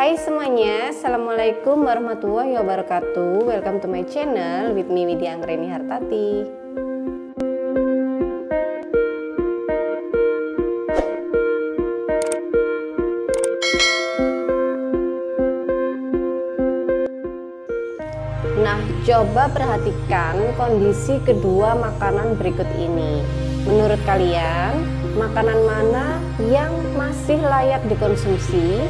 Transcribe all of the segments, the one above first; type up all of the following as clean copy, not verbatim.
Hai semuanya, Assalamualaikum warahmatullahi wabarakatuh. Welcome to my channel with me Widya Anggreni Hartati. Nah, coba perhatikan kondisi kedua makanan berikut ini. Menurut kalian, makanan mana yang masih layak dikonsumsi?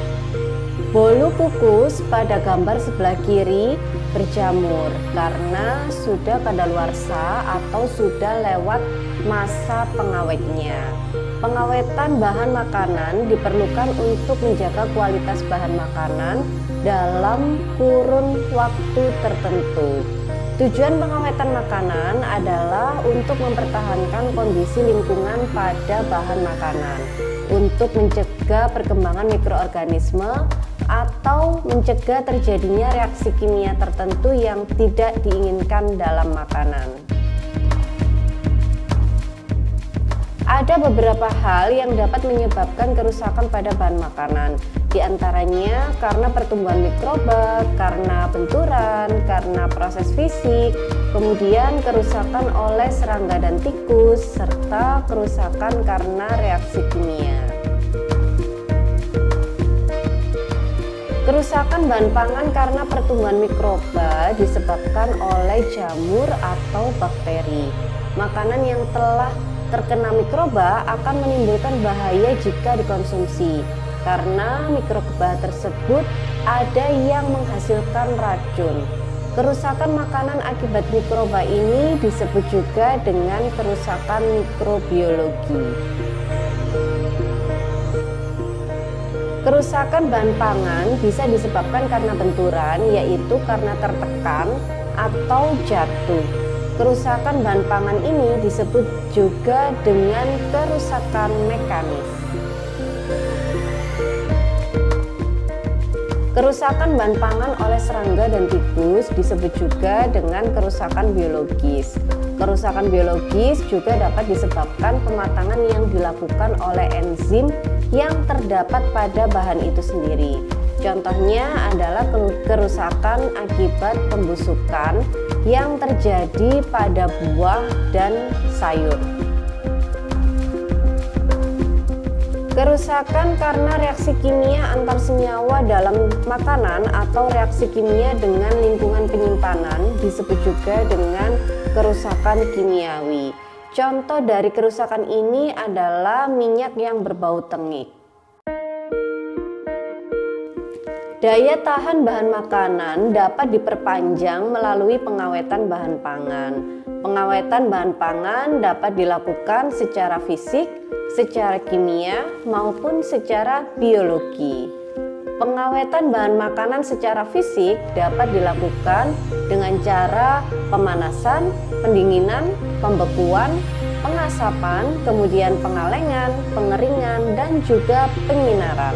Bolu kukus pada gambar sebelah kiri berjamur karena sudah kadaluarsa atau sudah lewat masa pengawetnya. Pengawetan bahan makanan diperlukan untuk menjaga kualitas bahan makanan dalam kurun waktu tertentu. Tujuan pengawetan makanan adalah untuk mempertahankan kondisi lingkungan pada bahan makanan, untuk mencegah perkembangan mikroorganisme atau mencegah terjadinya reaksi kimia tertentu yang tidak diinginkan dalam makanan. Ada beberapa hal yang dapat menyebabkan kerusakan pada bahan makanan, di antaranya karena pertumbuhan mikroba, karena benturan, karena proses fisik, kemudian kerusakan oleh serangga dan tikus, serta kerusakan karena reaksi kimia. Kerusakan bahan pangan karena pertumbuhan mikroba disebabkan oleh jamur atau bakteri. Makanan yang telah terkena mikroba akan menimbulkan bahaya jika dikonsumsi, karena mikroba tersebut ada yang menghasilkan racun. Kerusakan makanan akibat mikroba ini disebut juga dengan kerusakan mikrobiologi. Kerusakan bahan pangan bisa disebabkan karena benturan, yaitu karena tertekan atau jatuh. Kerusakan bahan pangan ini disebut juga dengan kerusakan mekanis. Kerusakan bahan pangan oleh serangga dan tikus disebut juga dengan kerusakan biologis. Kerusakan biologis juga dapat disebabkan pematangan yang dilakukan oleh enzim yang terdapat pada bahan itu sendiri. Contohnya adalah kerusakan akibat pembusukan yang terjadi pada buah dan sayur. Kerusakan karena reaksi kimia antar senyawa dalam makanan atau reaksi kimia dengan lingkungan penyimpanan disebut juga dengan kerusakan kimiawi. Contoh dari kerusakan ini adalah minyak yang berbau tengik. Daya tahan bahan makanan dapat diperpanjang melalui pengawetan bahan pangan. Pengawetan bahan pangan dapat dilakukan secara fisik, secara kimia, maupun secara biologi. Pengawetan bahan makanan secara fisik dapat dilakukan dengan cara pemanasan, pendinginan, pembekuan, pengasapan, kemudian pengalengan, pengeringan, dan juga penyinaran.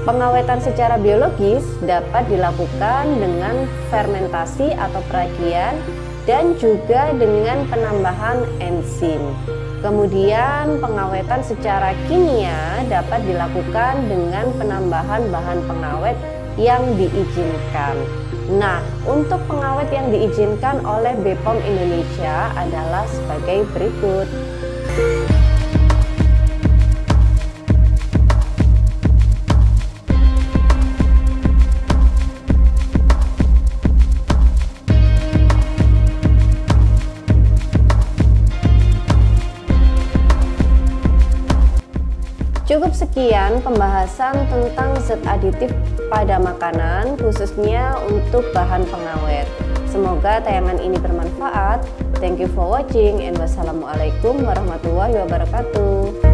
Pengawetan secara biologis dapat dilakukan dengan fermentasi atau peragian dan juga dengan penambahan enzim. Kemudian pengawetan secara kimia dapat dilakukan dengan penambahan bahan pengawet yang diizinkan. Nah, untuk pengawet yang diizinkan oleh BPOM Indonesia adalah sebagai berikut. Cukup sekian pembahasan tentang zat aditif pada makanan, khususnya untuk bahan pengawet. Semoga tayangan ini bermanfaat. Thank you for watching and wassalamualaikum warahmatullahi wabarakatuh.